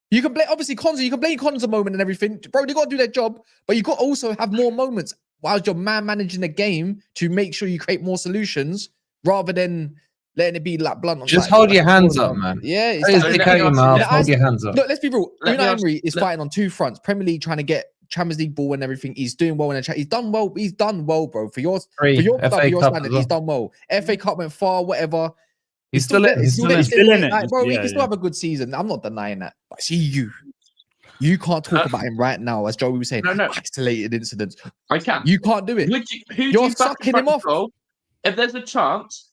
You can blame, obviously, Konza. You can blame Konza moment and everything. Bro, they got to do their job, but you got to also have more moments whilst you're managing the game to make sure you create more solutions rather than letting it be like blunt. Just hold your hands up, man. Yeah. It's hold your hands up. Look, let's be real. Unai Emery is fighting on two fronts. Premier League trying to get Champions League ball and everything. He's doing well in the chat. He's done well, bro. For your standard, he's done well. FA Cup went far, whatever. He's still in it. Like, bro, he can still have a good season. I'm not denying that. But see you can't talk about him right now, as Joey was saying. No. Isolated incidents. I can. You can't do it. You're sucking him off. Goal? If there's a chance,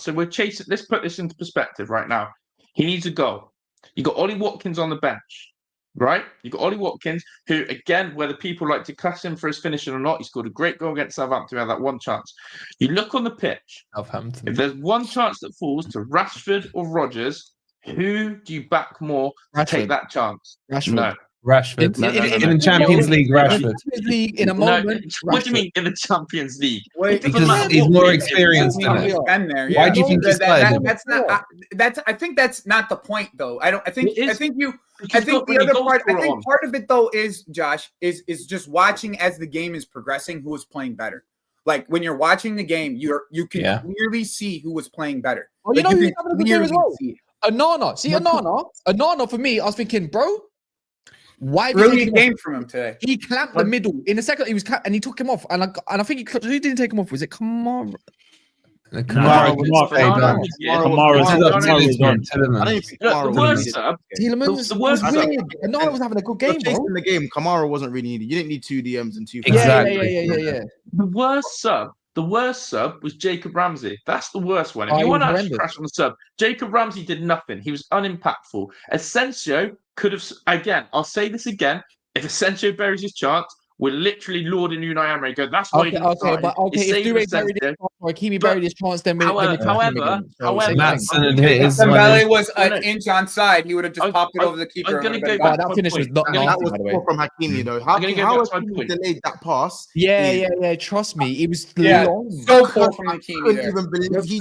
so we're chasing. Let's put this into perspective right now. He needs a goal. You got Ollie Watkins on the bench. Right? You got Ollie Watkins, who, again, whether people like to cuss him for his finishing or not, he scored a great goal against Southampton. He had that one chance. You look on the pitch. Southampton. If there's one chance that falls to Rashford or Rodgers, who do you back more to take that chance? Rashford. No. Rashford. In the Champions League, Rashford. In a moment. What do you mean in the Champions League? Because he's more experienced than it. Why do you think he's playing? That's not. I think that's not the point, though. I think the other part. I think part of it though is Josh is just watching as the game is progressing who is playing better. Like when you're watching the game, you can clearly see who was playing better. Oh, you know who's having a good game as well? Anana. See, Anana for me, I was thinking, bro. Why brilliant game from him today? He clamped the middle in a second. He was and he took him off, and I think who didn't take him off? Was it Kamara? Kamara was weird. Anana was having a good game, bro. In the game, Kamara wasn't really needed. You didn't need two DMs and two. Exactly. Yeah. The worst sub was Jacob Ramsey. That's the worst one. If you want to crash on the sub, Jacob Ramsey did nothing. He was unimpactful. Asensio could have, again, I'll say this again. If Asensio buries his chance, we're literally lording Unai Emery. That's why if Dewey buried his chance or Hakimi buried his chance, then however, Dembele was an inch on side, he would have just popped it over the keeper. That finish was not that was poor from Hakimi though. How Hakimi delayed that pass? Yeah. Trust me, it was long. So poor from Hakimi. Even believe he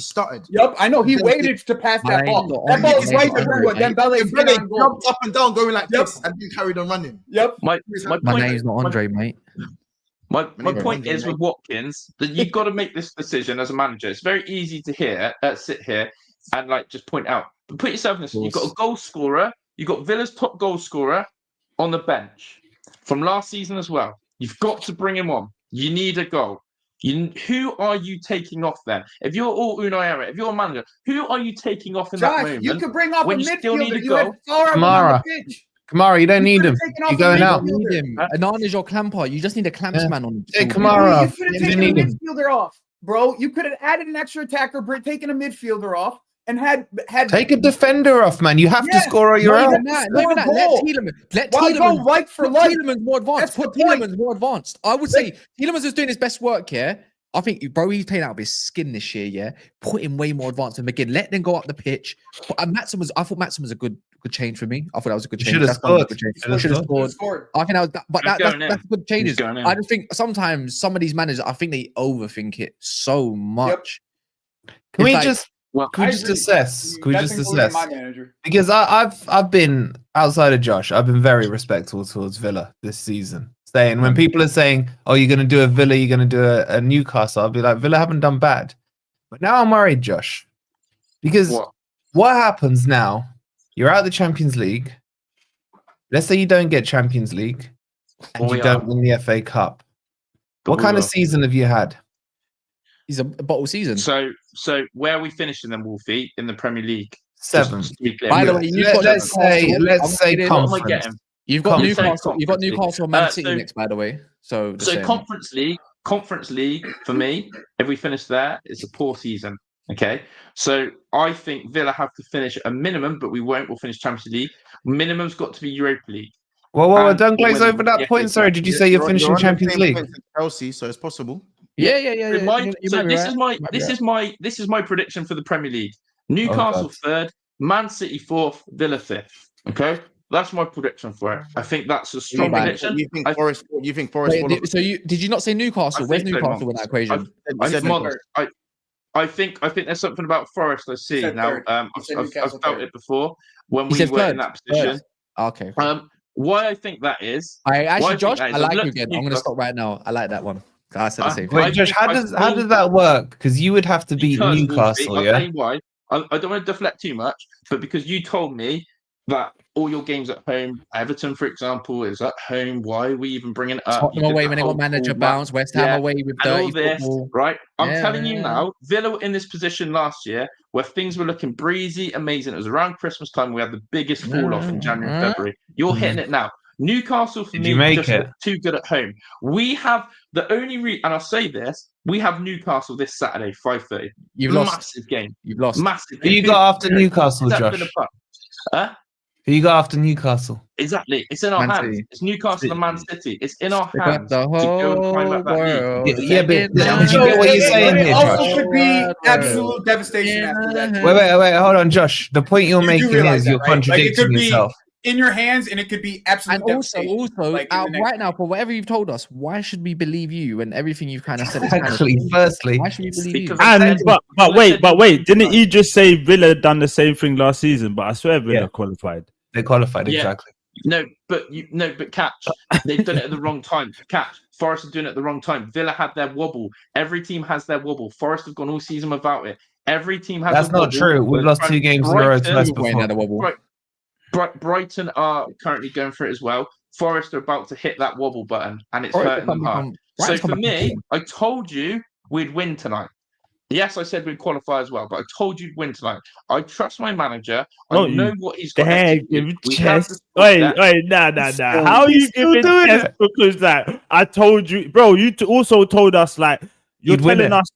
started. Yep, I know. He waited to pass that ball. That ball was right there. Dembele jumped up and down, going like this, and then carried on running. Yep. My name's not Andre, mate. My point is with Watkins that you've got to make this decision as a manager. It's very easy to sit here and like just point out. But put yourself in this. You've got a goal scorer. You've got Villa's top goal scorer on the bench from last season as well. You've got to bring him on. You need a goal. Who are you taking off then? If you're all Unai Emery, if you're a manager, who are you taking off in that moment? You could bring off a midfielder. You had Kamara. Kamara, you don't need him. You're going out. You need him. Anan is your clamper. You just need a clamps man on. Take Kamara. You could have taken a midfielder off, bro. You could have added an extra attacker, taken a midfielder off, and had take a defender off, man. You have to score or you're out. Let Tielemans go right for life. Tielemans more advanced. Put Tielemans more advanced. I would say Tielemans is doing his best work here. I think, bro, he's playing out of his skin this year, yeah? Put him way more advanced than McGinn. Let them go up the pitch. But I thought Maatsen was a good change for me. I thought that was a good change. Should have scored. I think that was that's good changes. I just think sometimes some of these managers, I think they overthink it so much. Can we just assess? Because I've been outside of Josh, I've been very respectful towards Villa this season. Saying when people are saying, "Oh, you're going to do a Villa, you're going to do a Newcastle," I'll be like, "Villa haven't done bad," but now I'm worried, Josh, because what happens now? You're out of the Champions League. Let's say you don't get Champions League and you don't win the FA Cup. What kind of season have you had? He's a bottle season. So where are we finishing then, Wolfie, in the Premier League? 7th. By the way, let's say conference. You've got You're saying Newcastle. You've got Conference League. Newcastle and Man City So- next, by the way. So, So Conference League for me, if we finish there, it's a poor season. Okay, so I think Villa have to finish a minimum, but we won't. We'll finish Champions League. Minimum's got to be Europa League. Well, And don't glaze win over that the point. FA Sorry, Cup. did you say you're finishing on the Champions same League? points as Chelsea, so it's possible. yeah. It might- You so might be this right. is my You might be this right. is my this is my prediction for the Premier League. Oh, Newcastle God. third, Man City fourth, Villa fifth. Okay, that's my prediction for it. I think that's a strong bad. prediction. You think I- Forest? You think Forest? Wait, so did you not say Newcastle? I Where's think so, Newcastle Monk. in that equation? I, said Monk, Newcastle. I think there's something about Forest I see said now. third. I've said I've Newcastle felt third. it before when He we said were in third. that position. Okay. Why I think that is. I why I actually, think Josh, that is, I I've like you looked again. at I'm going to Newcastle. stop right now. I like that one. I said the same thing. Wait, I Josh, think how does that work? Because you would have to beat Because, Newcastle, I'll yeah? tell you why. I don't want to deflect too much, but because you told me that all your games at home, Everton, for example, is at home. Why are we even bringing it up? You Tottenham did away the when they got whole manager full map. bounce. West Ham Yeah, away with and all dirty this, football. right? I'm Yeah, telling you yeah. now, Villa were in this position last year where things were looking breezy, amazing. It was around Christmas time. We had the biggest fall off in January and February. You're hitting it now. Newcastle, for Did me, you make just it? look too good at home. We have the only and I'll say this, we have Newcastle this Saturday, 5:30. You've lost. Massive game. You've lost. Massive Who you game. got after Newcastle, Step Josh? in the front. Huh? Who you got after Newcastle? Exactly. It's in our Man hands. City. It's Newcastle and Man City. It's in our They got hands the to go and climb whole up that league. world. Yeah, but taking did down you get what you're the saying But it here, also Josh? could be world. absolute devastation after that. Wait, hold on, Josh. The point you're You do making realize is that, you're right? Like, it contradicting could be yourself. in your hands, and it could be absolute And also, devastation. like, in the next right now, for whatever you've told us, why should we believe you and everything you've kind of said? Is kind Actually, of, firstly, why should we believe you? Because I And said- but wait, didn't he just say Villa done the same thing last season? But I swear Villa Yeah. qualified. they qualified Yeah. exactly. No, but catch. They've done it at the wrong time. Catch. Forest are doing it at the wrong time. Villa had their wobble. Every team has their wobble. Forest have gone all season without it. Every team has. That's a not wobble. true. We've lost 2 games in a row Brighton- twice Liverpool ain't before. had a wobble. Brighton are currently going for it as well. Forest are about to hit that wobble button, and it's Brighton hurting them come hard. from- So Brighton's for come back me, from I told you we'd win tonight. Yes, I said we'd qualify as well, but I told you we'd win tonight. I trust my manager. I Oh, know you what he's got. Dang, executed. give We have chest. to stop Wait, that. nah. Still- How are you he's still giving doing chest? it. Because like I told you, bro. You also told us like you're You'd win telling it. us,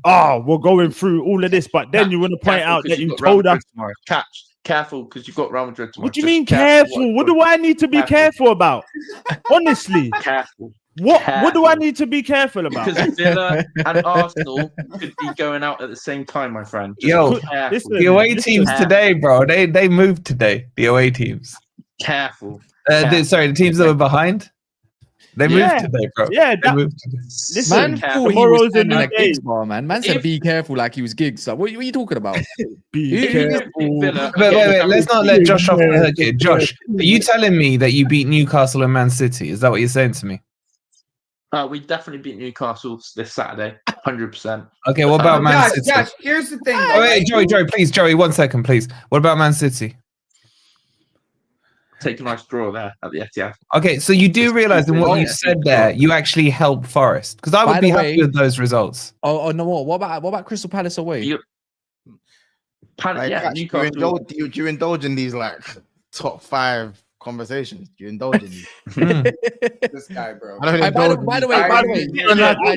oh, we're going through all of this, but then you want to point Careful, out 'cause that you've you got Real told us. Madrid tomorrow. Catch. Careful, because you've got Real Madrid tomorrow. What do you Just mean careful? What do I need to be Careful. careful about? Honestly, Careful. what do I need to be careful about? Because Villa and Arsenal could be going out at the same time, my friend. Just Yo, be careful. listen. The away Listen. teams today, bro. They moved today. The away teams. Careful. The teams that were behind. They Yeah. moved today, bro. Yeah, They that, moved today. listen. Man Careful. thought he was Tomorrow's a standing new at day. gigs bar, man. Man said If- be careful like he was gigs. Like, what are you talking about? Be If you careful. don't think Villa Wait. again, Let's not let Josh off the hook here. Josh, are you telling me that you beat Newcastle and Man City? Is that what you're saying to me? we definitely beat Newcastle this Saturday, 100%. Okay, what about Man Josh, City? Josh, here's the thing. Oh, though, wait, right? Joey, please, Joey, 1 second, please. What about Man City? Take a nice draw there at the Etihad. Okay, so you do realize in what you Yeah. said there, you actually helped Forest because I would By be the happy way- with those results. Oh no, what about Crystal Palace away? You- Like, yeah, Catch, do you Newcastle. do you indulge in these like top 5 conversations? Do you indulge in these? Hmm. This guy, bro. I don't Hey, indulge in by the these. way,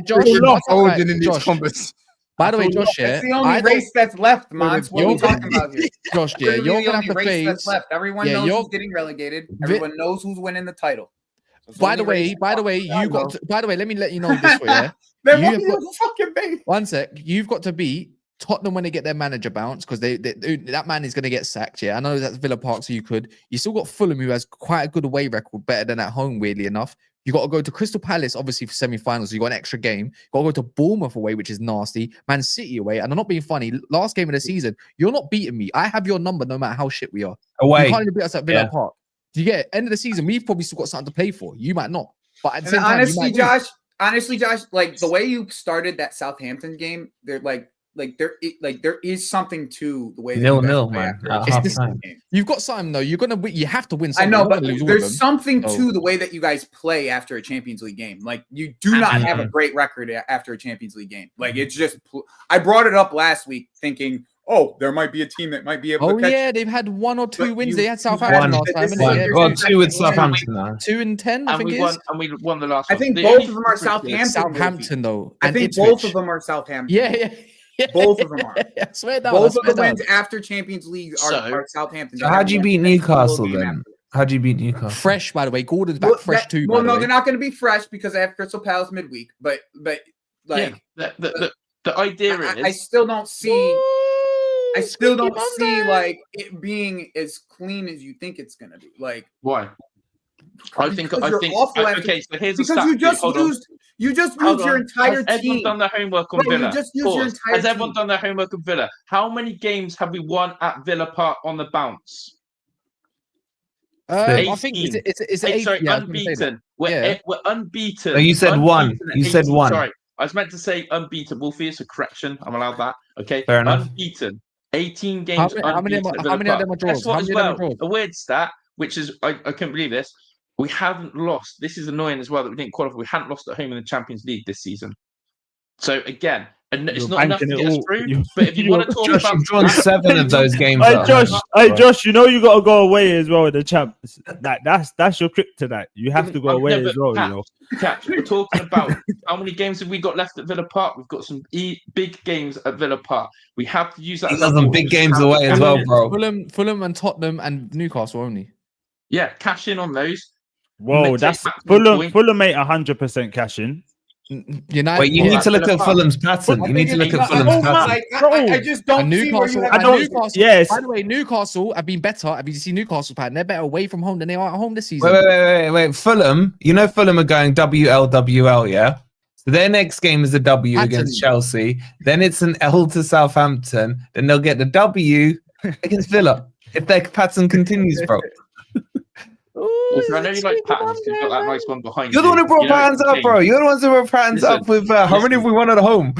Josh, Josh, in these Josh, conversations. by the way, Josh, yeah, It's the only I don't- race that's left, Mons. What are we You're- talking about here? Josh, yeah, Literally you're the gonna only have to race that's face. left. Everyone Yeah, knows you're- who's getting relegated. Everyone knows who's winning the title. So it's By only the way, race by the left. way, I you know. got. By the way, let me let you know this way. Yeah, Then you what have are you fucking bait? one sec. You've got to beat Tottenham when they get their manager bounce because that man is going to get sacked. Yeah, I know that's Villa Park, so you could. You still got Fulham, who has quite a good away record, better than at home. Weirdly enough, you got to go to Crystal Palace, obviously for semi-finals. So you got an extra game. You got to go to Bournemouth away, which is nasty. Man City away, and I'm not being funny. Last game of the season, you're not beating me. I have your number, no matter how shit we are. Away. You can't even beat us at Villa Yeah. Park. Do you get it? End of the season? We've probably still got something to play for. You might not, but at the And same time, you honestly, might win. Josh, like the way you started that Southampton game, they're like there is something to the way that you guys 0-0, play man, after at a half Champions time. League game. You've got something though. You're gonna win. You have to win. I Something. know, You're not but gonna lose all of there's them. something So- to the way that you guys play after a Champions League game. Like you do not have a great record after a Champions League game. Like it's just. I brought it up last week, thinking oh, there might be a team that might be able Oh to catch. yeah, they've had 1 or 2 But wins. you- They had you Southampton had- last time. this innit? is- Yeah, Well, Yeah. 2 with Southampton now. 2-10, I And think we it won, is. and we won the last I one. think The both only of them are difference is- Southampton. Southampton though, I and think Ipswich. both of them are Southampton. Yeah. Both of them are. I swear down. Both I of swear the down. wins after Champions League So- are Southampton. So how'd you beat Newcastle then? How'd you beat Newcastle? Fresh, by the way. Gordon's back fresh too. Well, by the no, way. they're not going to be fresh because they have Crystal Palace midweek. But like, Yeah, the idea is I still don't see. I still don't Sneaky see Monday. like it being as clean as you think it's going to be. Like, why. I think. Because you're awful after- Okay, so here's a because stat. you just Hold on. used Hold your on. entire Has everyone team. done their homework on Bro, you Villa? just used your Pause. entire Has everyone team. done their homework on Villa? How many games have we won at Villa Park on the bounce? I think 18. it's Hey, sorry, yeah, I was gonna say that. unbeaten. We're unbeaten. No, you said Unbeaten one. at You said 18. one. Sorry, I was meant to say unbeaten. Wolfie, it's a correction. I'm allowed that. Okay, Fair enough. Unbeaten. 18 How games. many of them unbeaten at are- Villa how many of Park. them are draws? Guess what How as many of them are well? draws? A weird stat, which is I couldn't believe this. We haven't lost. This is annoying as well that we didn't qualify. We hadn't lost at home in the Champions League this season. So again, and it's You're not enough to banking it get us all. through. But if you want to talk Josh, about you've drawn 7 of those games. Hey at Josh, home. Josh, you know you gotta go away as well with the champs. That's your kryptonite. You have to go away as well. You know. Catch, we're talking about how many games have we got left at Villa Park? We've got some big games at Villa Park. We have to use that. He's as got a some ball. big We games have away to as cash well, in. bro. Fulham and Tottenham and Newcastle only. Yeah, cash in on those. Whoa, Take that's maximum Fulham. point. Fulham ain't 100% cash in. United. Wait, you Yeah, need to look Villa at Park. Fulham's pattern. You need to look at I Fulham's don't pattern. Like, Bro. I just don't And see where you Newcastle, have. I don't- Newcastle. yes. By the way, Newcastle have been better. Have you seen Newcastle pattern? They're better away from home than they are at home this season. Wait. Fulham, you know Fulham are going WL, yeah? So their next game is a W Pattern. against Chelsea. Then it's an L to Southampton. Then they'll get the W against Villa if their pattern continues, bro. Also, I know you like patterns because you've got that nice one behind You're you. the one who brought You know, patterns up, King. bro. You're the ones who brought patterns Listen, up with how many have we won at home?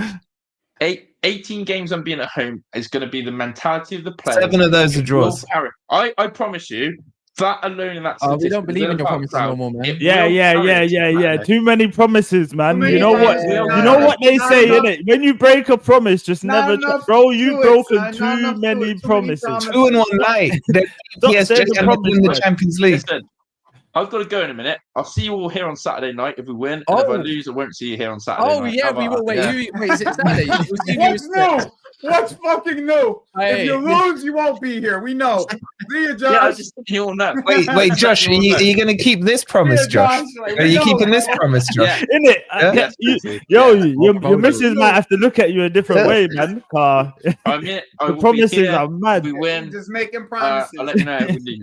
18 games unbeaten at home is going to be the mentality of the players. 7 of those are It will draws. carry. I promise you, that alone in that We statistic, don't believe in your Villa Park promises crowd, no more, man. it Yeah, will carry us to Too many promises, man. Too You many know what? promises, You know what they not say, enough. innit? When you break a promise, just Not never. enough Bro, to you've it, broken son. Not too enough to many it. Too promises. many 2 in one night. They're Stop PSG saying the and promise, in the man. Champions League. Listen, I've got to go in a minute. I'll see you all here on Saturday night if we win. And if I Oh. lose, I won't see you here on Saturday Oh night. yeah, How we about will. Wait, that? wait, is it Saturday? We'll see you What's new? What's fucking new? Hey, If you lose, you won't be here. We know. See you, Josh. Yeah, I just you all know. Wait, Josh, are you going to keep this promise, See ya, Josh? Like, Are we you know, keeping this man. promise, Josh? Yeah. Innit? Yeah. Your missus might have to look at you a different way, man. I'm here. I The will promises be here. are mad. We win. Just making I'll promises. let you know if we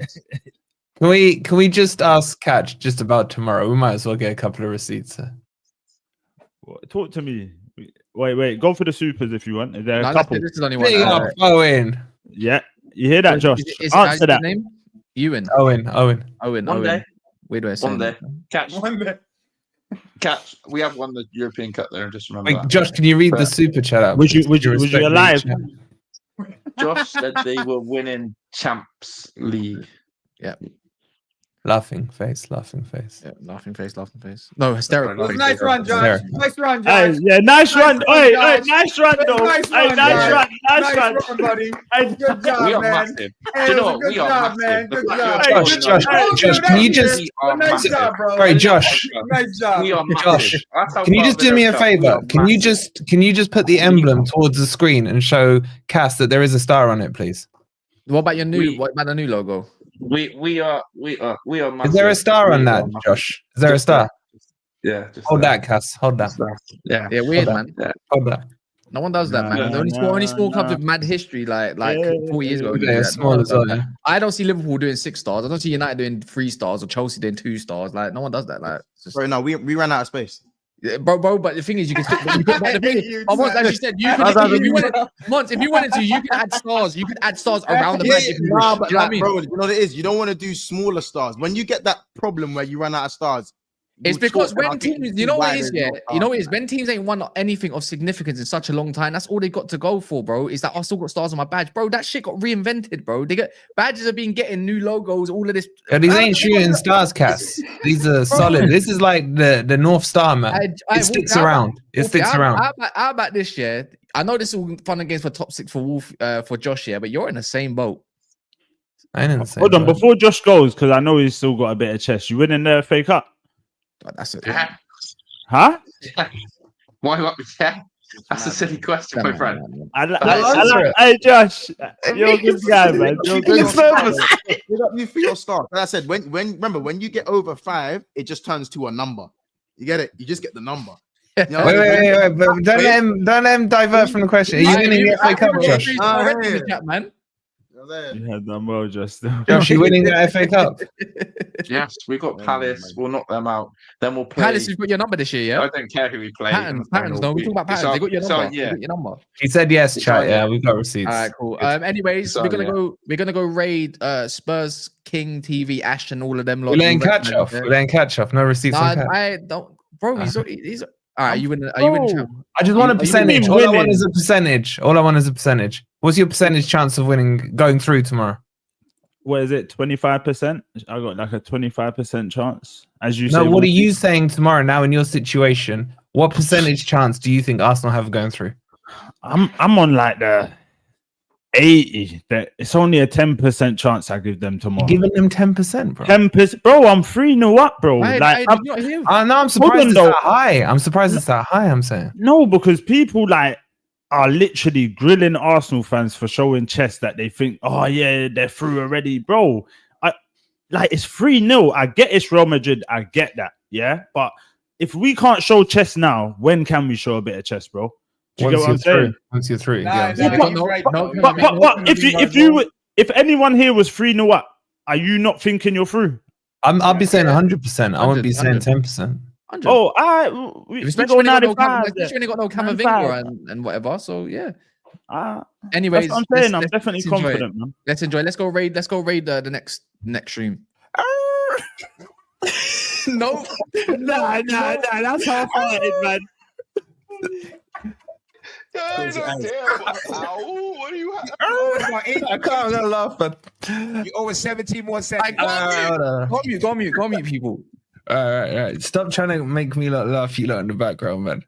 lose. Can we just ask Catch just about tomorrow? We might as well get a couple of receipts. Talk to me. Wait. Go for the supers if you want. Is there a No, couple? this is only one. Big up, Owen. Yeah. You hear that, Josh? Is Answer that. Name? Ewan. Owen. Owen. One day. Weird way of saying One day. it. One day. Catch. We have won the European Cup there, and just remember Wait, that. Josh, can you read the But- super chat out? Was you Respect the alive? chat. Josh said they were winning Champs League. Laughing face. Yeah, laughing face. No, hysterical. It was It was a face. nice run, Josh. There. Nice run, Hey, Josh. yeah, nice run. run, Hey, Josh. nice run, though. Nice Hey, run, nice Josh. run. Nice Nice run. run, buddy. Hey, Good We job, are man. massive. Hey, Do you it know was a what? good We are job, massive. man. The Good fact job. you're Josh, winning Josh, our- Josh, can you just- We are Nice massive. job, bro. Sorry, Josh. Nice job. We are massive. Josh, That's how Can you far just do me a Villa Cup, we favor? are massive. Can you just put the emblem towards the screen and show Cass that there is a star on it, please? What about your new? We- What about the new logo? We are massive. Is there a star on We that, are massive. Josh? Is there a Just star? Yeah. Just Hold there. that, Cass. Hold that. Just there. Yeah. Yeah, weird, Hold man. Hold that. No one does that, man. Nah, Only small clubs nah. with mad history, like Yeah, 40 years ago. yeah, do Yeah, that. small No one as does well. that. Yeah. I don't see Liverpool doing 6 stars. I don't see United doing 3 stars or Chelsea doing 2 stars. Like no one does that. Like, it's just, Bro, no, we ran out of space. yeah, bro. But the thing is, you can. But the thing is, You Mons, as you said, you can. If you wanted, Mons, if you wanted to, you can add stars. You can add stars around the match if you wish. Nah, Do but you know what I like, mean? bro, you know what it is? You don't want to do smaller stars. When you get that problem where you run out of stars, It's we'll because talk, and I'll when get teams, you know what it is, wider yeah, and you know what it is. stars. When teams ain't won anything of significance in such a long time, that's all they got to go for, bro. Is that I still got stars on my badge, bro? That shit got reinvented, bro. They got badges have been getting new logos, all of this. Yeah, these ain't shooting stars, Cass. These are solid. This is like the North Star, man. It sticks around. It sticks around. How about this, yeah? I know this is all fun and games for top 6 for Wolf, for Josh here, but you're in the same boat. I ain't in the same Hold on, boat. before Josh goes, because I know he's still got a bit of chest. You winning the FA Cup? That's it. Yeah. Huh? Why not? Yeah. That's a silly question, my friend. Hey, Josh, you're a good guy, man. You're a good guy. Big up you for your start. Like I said, remember when you get over 5, it just turns to a number. You get it? You just get the number. You know? Wait. But don't let him divert from the question. Are you winning the FA Cup, Josh? Man. You had done well, just Josh, you winning the FA Cup? Yes, we've got Palace. We'll knock them out. Then we'll play. Palace, you've got your number this year, yeah? I don't care who we play. Patterns. No, we're talking about Patterns. They got your number. Yeah. They got your number. He said yes, chat. Yeah, we've got receipts. All right, cool. Anyways, we're gonna go raid Spurs, King TV, Aston, all of them. We're letting catch off. We're letting catch off. No receipts. I don't, bro. He's all right. Are you winning? I just want a percentage. All I want is a percentage. What's your percentage chance of winning, going through tomorrow? What is it? 25%? I got like a 25% chance. As you say. No, what are you saying tomorrow? Now in your situation, what percentage chance do you think Arsenal have going through? I'm on like the 80. It's only a 10% chance I give them tomorrow. You're giving them 10%, bro. 10%, bro. I'm 3-0 up, bro. I'm surprised it's that high. I'm surprised it's that high. I'm saying no, because people like are literally grilling Arsenal fans for showing chest that they think, oh yeah, they're through already, bro. It's 3-0. I get it's Real Madrid. I get that, yeah. But if we can't show chest now, when can we show a bit of chest, bro? Do you get what I'm saying? Once you're through, But if anyone here was 3-0 up, are you not thinking you're through? I'll be saying 100%. I won't be saying 10%. 100. Oh, especially when they got no Camavinga and whatever. So yeah. Anyways, I'm saying I'm definitely confident, man. Let's enjoy. Let's go raid the next stream. No, nah. That's half-hearted, man. What are you? I can't. I'm gonna laugh, but you owe us 17 more seconds. Go on mute, people. All right. Stop trying to make me laugh. You lot in the background, man.